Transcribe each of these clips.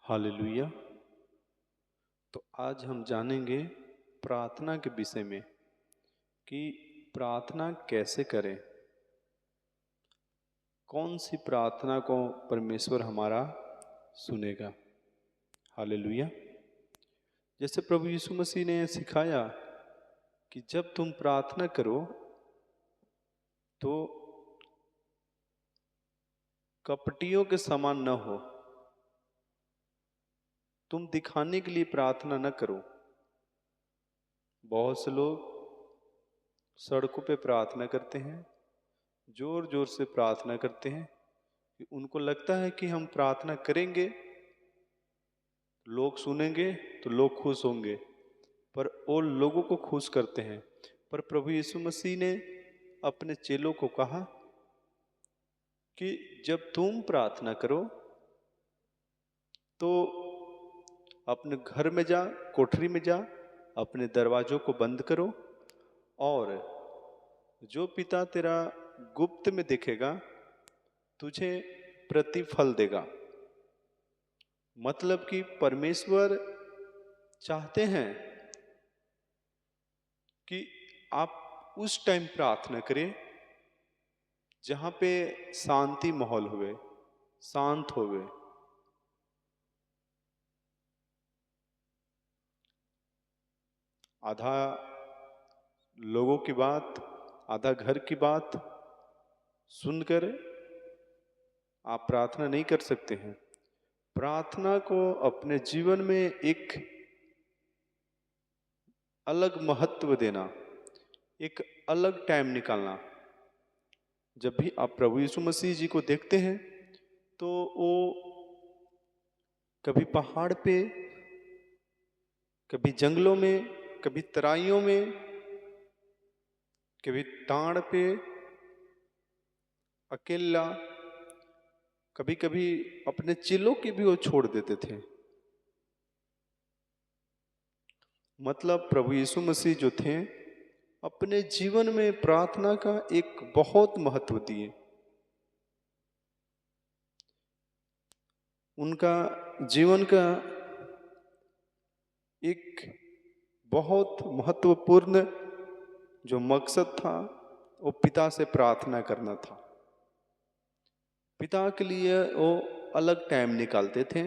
Hallelujah. तो आज हम जानेंगे प्रार्थना के विषय में कि प्रार्थना कैसे करें। कौन सी प्रार्थना को परमेश्वर हमारा सुनेगा। हालेलुया। जैसे प्रभु यीशु मसीह ने सिखाया कि जब तुम प्रार्थना करो तो कपटियों के समान न हो। तुम दिखाने के लिए प्रार्थना न करो। बहुत से लोग सड़कों पे प्रार्थना करते हैं, जोर जोर से प्रार्थना करते हैं कि उनको लगता है कि हम प्रार्थना करेंगे, लोग सुनेंगे तो लोग खुश होंगे, पर वो लोगों को खुश करते हैं। पर प्रभु यीशु मसीह ने अपने चेलों को कहा कि जब तुम प्रार्थना करो तो अपने घर में जा, कोठरी में जा, अपने दरवाजों को बंद करो और जो पिता तेरा गुप्त में दिखेगा तुझे प्रतिफल देगा। मतलब कि परमेश्वर चाहते हैं कि आप उस टाइम प्रार्थना करें जहां पे शांति माहौल हुए, शांत होवे। आधा लोगों की बात, आधा घर की बात सुनकर आप प्रार्थना नहीं कर सकते हैं। प्रार्थना को अपने जीवन में एक अलग महत्व देना, एक अलग टाइम निकालना। जब भी आप प्रभु यीशु मसीह जी को देखते हैं तो वो कभी पहाड़ पे, कभी जंगलों में, कभी तराइयों में, कभी टाड़ पे अकेला, कभी कभी अपने चेलों की भी वो छोड़ देते थे। मतलब प्रभु यीशु मसीह जो थे अपने जीवन में प्रार्थना का एक बहुत महत्व दिए। उनका जीवन का एक बहुत महत्वपूर्ण जो मकसद था वो पिता से प्रार्थना करना था। पिता के लिए वो अलग टाइम निकालते थे।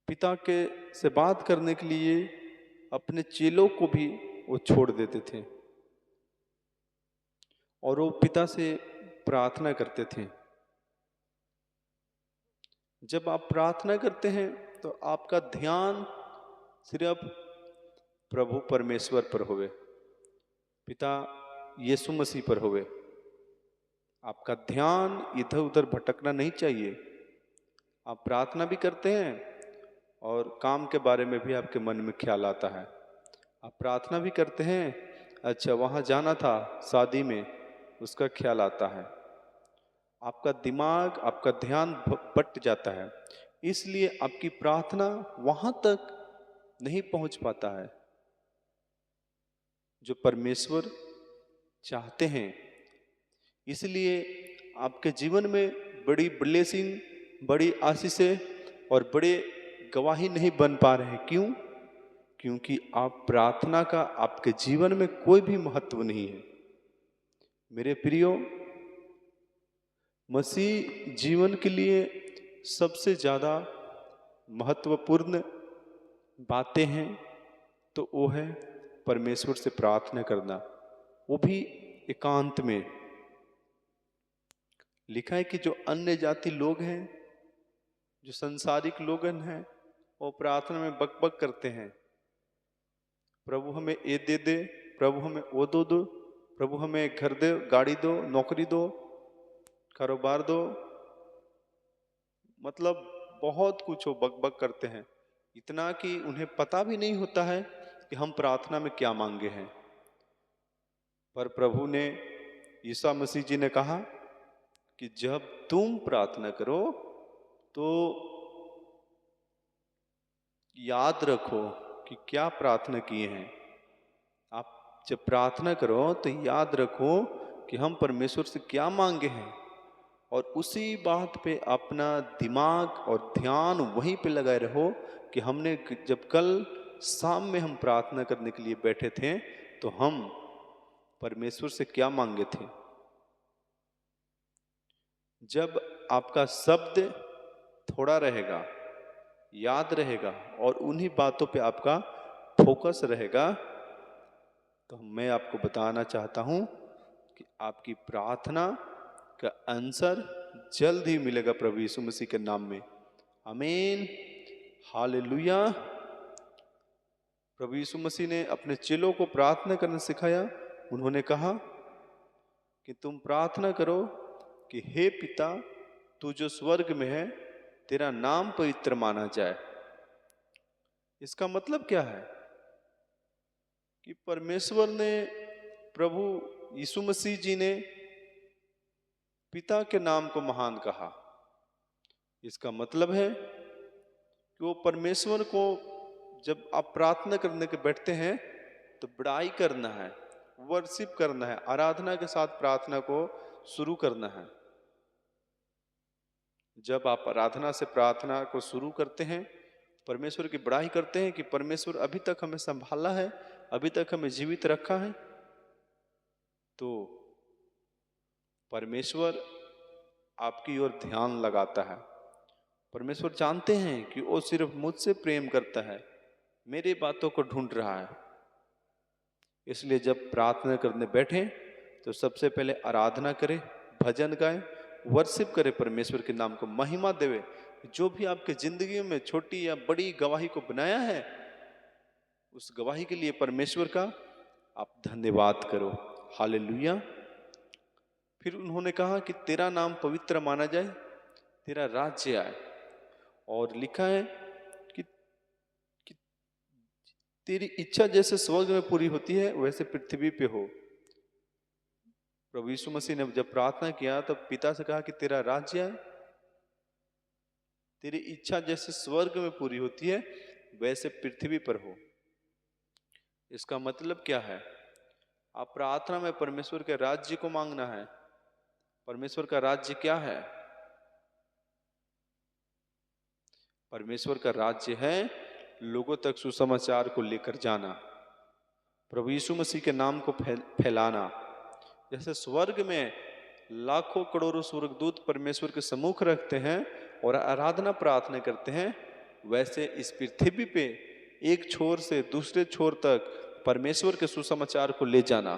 पिता के से बात करने के लिए अपने चेलों को भी वो छोड़ देते थे और वो पिता से प्रार्थना करते थे। जब आप प्रार्थना करते हैं तो आपका ध्यान सिर्फ प्रभु परमेश्वर पर होवे, पिता यीशु मसीह पर होवे। आपका ध्यान इधर उधर भटकना नहीं चाहिए। आप प्रार्थना भी करते हैं और काम के बारे में भी आपके मन में ख्याल आता है। आप प्रार्थना भी करते हैं, अच्छा वहाँ जाना था शादी में, उसका ख्याल आता है। आपका दिमाग, आपका ध्यान बट जाता है, इसलिए आपकी प्रार्थना वहां तक नहीं पहुंच पाता है जो परमेश्वर चाहते हैं। इसलिए आपके जीवन में बड़ी ब्लेसिंग, बड़ी आशीषें और बड़े गवाही नहीं बन पा रहे। क्यों? क्योंकि आप प्रार्थना का आपके जीवन में कोई भी महत्व नहीं है। मेरे प्रियो, मसीह जीवन के लिए सबसे ज्यादा महत्वपूर्ण बातें हैं तो वो है परमेश्वर से प्रार्थना करना, वो भी एकांत में। लिखा है कि जो अन्य जाति लोग हैं, जो संसारिक लोग हैं, वो प्रार्थना में बकबक करते हैं, प्रभु हमें ये दे दे, प्रभु हमें वो दो, प्रभु हमें घर दे, गाड़ी दो, नौकरी दो, कारोबार दो। मतलब बहुत कुछ वो बकबक करते हैं, इतना कि उन्हें पता भी नहीं होता है कि हम प्रार्थना में क्या मांगे हैं। पर प्रभु ने, ईसा मसीह जी ने कहा कि जब तुम प्रार्थना करो तो याद रखो कि क्या प्रार्थना किए हैं। आप जब प्रार्थना करो तो याद रखो कि हम परमेश्वर से क्या मांगे हैं और उसी बात पे अपना दिमाग और ध्यान वहीं पे लगाए रहो कि हमने जब कल शाम में हम प्रार्थना करने के लिए बैठे थे तो हम परमेश्वर से क्या मांगे थे। जब आपका शब्द थोड़ा रहेगा, याद रहेगा और उन्हीं बातों पे आपका फोकस रहेगा, तो मैं आपको बताना चाहता हूं कि आपकी प्रार्थना का आंसर जल्द ही मिलेगा प्रभु यीशु मसीह के नाम में। आमीन, हालेलुया। प्रभु यीशु मसीह ने अपने चेलों को प्रार्थना करना सिखाया। उन्होंने कहा कि तुम प्रार्थना करो कि हे पिता, तू जो स्वर्ग में है, तेरा नाम पवित्र माना जाए। इसका मतलब क्या है कि परमेश्वर ने, प्रभु यीशु मसीह जी ने पिता के नाम को महान कहा। इसका मतलब है कि वो परमेश्वर को जब आप प्रार्थना करने के बैठते हैं तो बड़ाई करना है, वर्शिप करना है, आराधना के साथ प्रार्थना को शुरू करना है। जब आप आराधना से प्रार्थना को शुरू करते हैं, परमेश्वर की बड़ाई करते हैं कि परमेश्वर अभी तक हमें संभाला है, अभी तक हमें जीवित रखा है, तो परमेश्वर आपकी ओर ध्यान लगाता है। परमेश्वर जानते हैं कि वो सिर्फ मुझसे प्रेम करता है, मेरी बातों को ढूंढ रहा है। इसलिए जब प्रार्थना करने बैठे तो सबसे पहले आराधना करें, भजन गाएं, वर्शिप करें, परमेश्वर के नाम को महिमा देवे। जो भी आपके जिंदगी में छोटी या बड़ी गवाही को बनाया है, उस गवाही के लिए परमेश्वर का आप धन्यवाद करो। हालेलुया। फिर उन्होंने कहा कि तेरा नाम पवित्र माना जाए, तेरा राज्य आए। और लिखा है कि तेरी इच्छा जैसे स्वर्ग में पूरी होती है वैसे पृथ्वी पे हो। प्रभु यीशु मसीह ने जब प्रार्थना किया तब पिता से कहा कि तेरा राज्य आए, तेरी इच्छा जैसे स्वर्ग में पूरी होती है वैसे पृथ्वी पर हो। इसका मतलब क्या है? आप प्रार्थना में परमेश्वर के राज्य को मांगना है। परमेश्वर का राज्य क्या है? परमेश्वर का राज्य है लोगों तक सुसमाचार को लेकर जाना, प्रभु यीशु मसीह के नाम को फैलाना। जैसे स्वर्ग में लाखों करोड़ों स्वर्गदूत परमेश्वर के सम्मुख रखते हैं और आराधना प्रार्थना करते हैं, वैसे इस पृथ्वी पे एक छोर से दूसरे छोर तक परमेश्वर के सुसमाचार को ले जाना,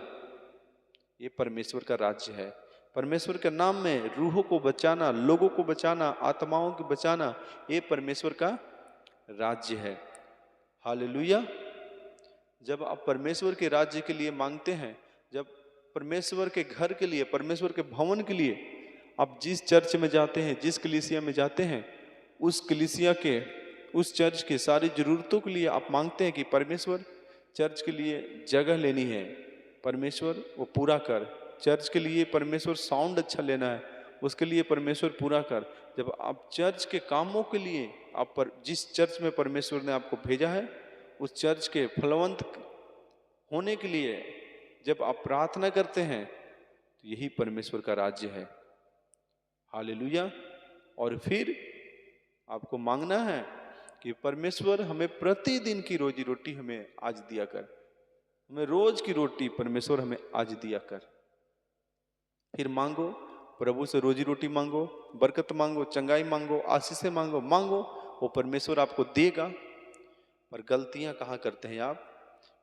ये परमेश्वर का राज्य है। परमेश्वर के नाम में रूहों को बचाना, लोगों को बचाना, आत्माओं को बचाना, ये परमेश्वर का राज्य है। हालेलुया। जब आप परमेश्वर के राज्य के लिए मांगते हैं, जब परमेश्वर के घर के लिए, परमेश्वर के भवन के लिए आप जिस चर्च में जाते हैं, जिस कलीसिया में जाते हैं, उस कलीसिया के, उस चर्च के सारी जरूरतों के लिए आप मांगते हैं कि परमेश्वर चर्च के लिए जगह लेनी है, परमेश्वर वो पूरा कर। चर्च के लिए परमेश्वर साउंड अच्छा लेना है, उसके लिए परमेश्वर पूरा कर। जब आप चर्च के कामों के लिए आप जिस चर्च में परमेश्वर ने आपको भेजा है, उस चर्च के फलवंत होने के लिए जब आप प्रार्थना करते हैं, तो यही परमेश्वर का राज्य है। हालेलुया। और फिर आपको मांगना है कि परमेश्वर हमें प्रतिदिन की रोजी रोटी हमें आज दिया कर, हमें रोज की रोटी परमेश्वर हमें आज दिया कर। फिर मांगो, प्रभु से रोजी रोटी मांगो, बरकत मांगो, चंगाई मांगो, आशीषें मांगो, मांगो, वो परमेश्वर आपको देगा। पर गलतियां कहाँ करते हैं आप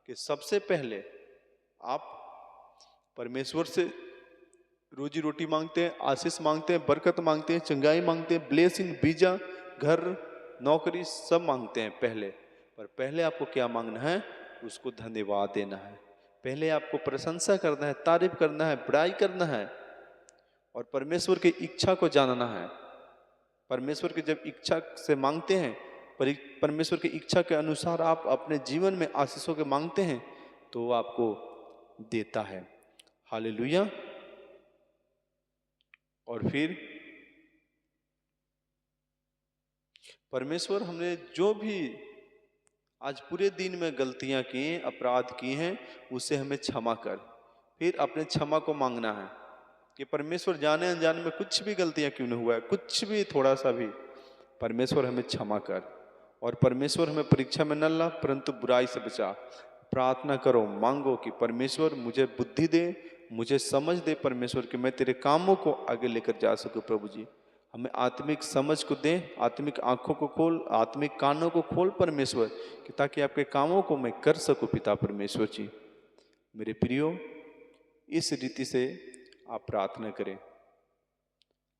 कि सबसे पहले आप परमेश्वर से रोजी रोटी मांगते हैं, आशीष मांगते हैं, बरकत मांगते हैं, चंगाई मांगते हैं, ब्लेसिंग, वीजा, घर, नौकरी सब मांगते हैं पहले। पर पहले आपको क्या मांगना है? उसको धन्यवाद देना है। पहले आपको प्रशंसा करना है, तारीफ करना है, बड़ाई करना है और परमेश्वर की इच्छा को जानना है। परमेश्वर की जब इच्छा से मांगते हैं, परमेश्वर की इच्छा के अनुसार आप अपने जीवन में आशीषों के मांगते हैं, तो वो आपको देता है। हालेलुया। और फिर परमेश्वर हमने जो भी आज पूरे दिन में गलतियां की हैं, अपराध किए हैं, उसे हमें क्षमा कर। फिर अपने क्षमा को मांगना है। कि परमेश्वर जाने अनजाने में कुछ भी गलतियां क्यों न हुआ है, कुछ भी थोड़ा सा भी, परमेश्वर हमें क्षमा कर, और परमेश्वर हमें परीक्षा में न ला परंतु बुराई से बचा। प्रार्थना करो, मांगो कि परमेश्वर मुझे बुद्धि दे, मुझे समझ दे परमेश्वर, कि मैं तेरे कामों को आगे लेकर जा सकूं। प्रभु जी हमें आत्मिक समझ को दे, आत्मिक आंखों को खोल, आत्मिक कानों को खोल परमेश्वर, कि ताकि आपके कामों को मैं कर सकूं पिता परमेश्वर जी। मेरे प्रियो, इस रीति से आप प्रार्थना करें।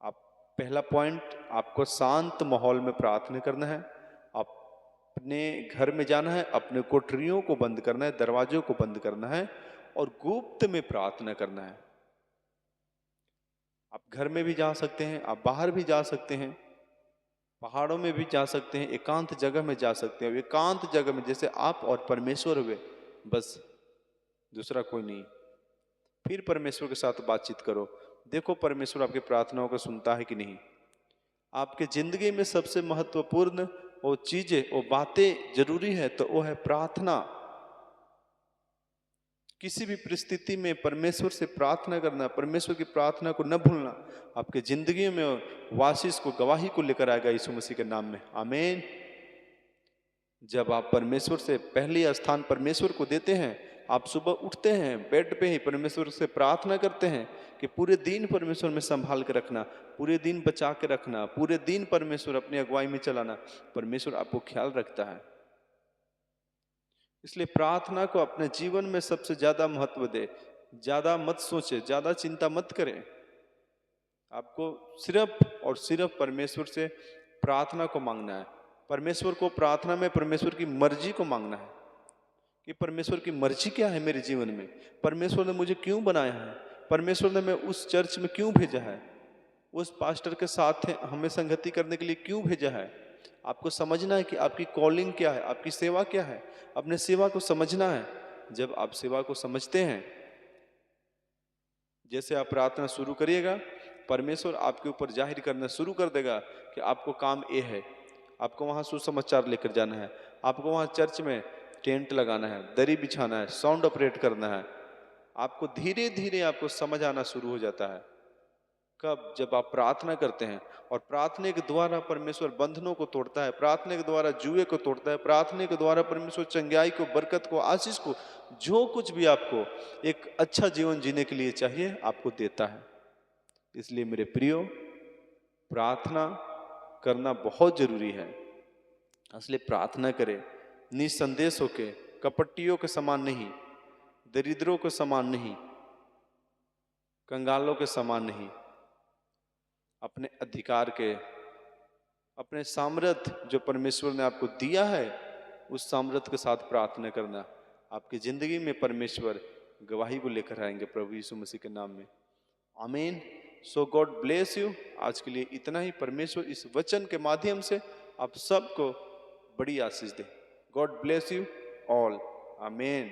आप पहला पॉइंट, आपको शांत माहौल में प्रार्थना करना है। आप अपने घर में जाना है, अपने कोठरियों को बंद करना है, दरवाजों को बंद करना है और गुप्त में प्रार्थना करना है। आप घर में भी जा सकते हैं, आप बाहर भी जा सकते हैं, पहाड़ों में भी जा सकते हैं, एकांत जगह में जा सकते हैं। एकांत जगह में जैसे आप और परमेश्वर हुए, बस दूसरा कोई नहीं। फिर परमेश्वर के साथ बातचीत करो, देखो परमेश्वर आपकी प्रार्थनाओं को सुनता है कि नहीं। आपके जिंदगी में सबसे महत्वपूर्ण वो चीजें, वो बातें जरूरी है तो वो है प्रार्थना। किसी भी परिस्थिति में परमेश्वर से प्रार्थना करना, परमेश्वर की प्रार्थना को न भूलना, आपके जिंदगी में वासिस को, गवाही को लेकर आएगा यीशु मसीह के नाम में। आमीन। जब आप परमेश्वर से पहले स्थान परमेश्वर को देते हैं, आप सुबह उठते हैं बेड पे ही परमेश्वर से प्रार्थना करते हैं कि पूरे दिन परमेश्वर में संभाल के रखना, पूरे दिन बचा के रखना, पूरे दिन परमेश्वर अपनी अगुवाई में चलाना, परमेश्वर आपको ख्याल रखता है। इसलिए प्रार्थना को अपने जीवन में सबसे ज्यादा महत्व दे, ज्यादा मत सोचे, ज्यादा चिंता मत करें। आपको सिर्फ और सिर्फ परमेश्वर से प्रार्थना को मांगना है। परमेश्वर को प्रार्थना में परमेश्वर की मर्जी को मांगना है कि परमेश्वर की मर्जी क्या है मेरे जीवन में, परमेश्वर ने मुझे क्यों बनाया है, परमेश्वर ने मैं उस चर्च में क्यों भेजा है, उस पास्टर के साथ हमें संगति करने के लिए क्यों भेजा है। आपको समझना है कि आपकी कॉलिंग क्या है, आपकी सेवा क्या है, अपने सेवा को समझना है। जब आप सेवा को समझते हैं, जैसे आप प्रार्थना शुरू करिएगा, परमेश्वर आपके ऊपर जाहिर करना शुरू कर देगा कि आपको काम ये है, आपको वहाँ सुसमाचार लेकर जाना है, आपको वहाँ चर्च में टेंट लगाना है, दरी बिछाना है, साउंड ऑपरेट करना है। आपको धीरे धीरे आपको समझ आना शुरू हो जाता है। कब? जब आप प्रार्थना करते हैं, और प्रार्थना के द्वारा परमेश्वर बंधनों को तोड़ता है, प्रार्थना के द्वारा जुए को तोड़ता है, प्रार्थना के द्वारा परमेश्वर चंगाई को, बरकत को, आशीष को, जो कुछ भी आपको एक अच्छा जीवन जीने के लिए चाहिए आपको देता है। इसलिए मेरे प्रियो, प्रार्थना करना बहुत जरूरी है। इसलिए प्रार्थना करें निसंदेश होके, कपटियों के समान नहीं, दरिद्रों के समान नहीं, कंगालों के समान नहीं, अपने अधिकार के, अपने सामर्थ्य जो परमेश्वर ने आपको दिया है, उस सामर्थ्य के साथ प्रार्थना करना। आपकी जिंदगी में परमेश्वर गवाही को लेकर आएंगे प्रभु यीशु मसीह के नाम में। आमीन। सो गॉड ब्लेस यू। आज के लिए इतना ही। परमेश्वर इस वचन के माध्यम से आप सबको बड़ी आशीष दे। God bless you all. आमीन।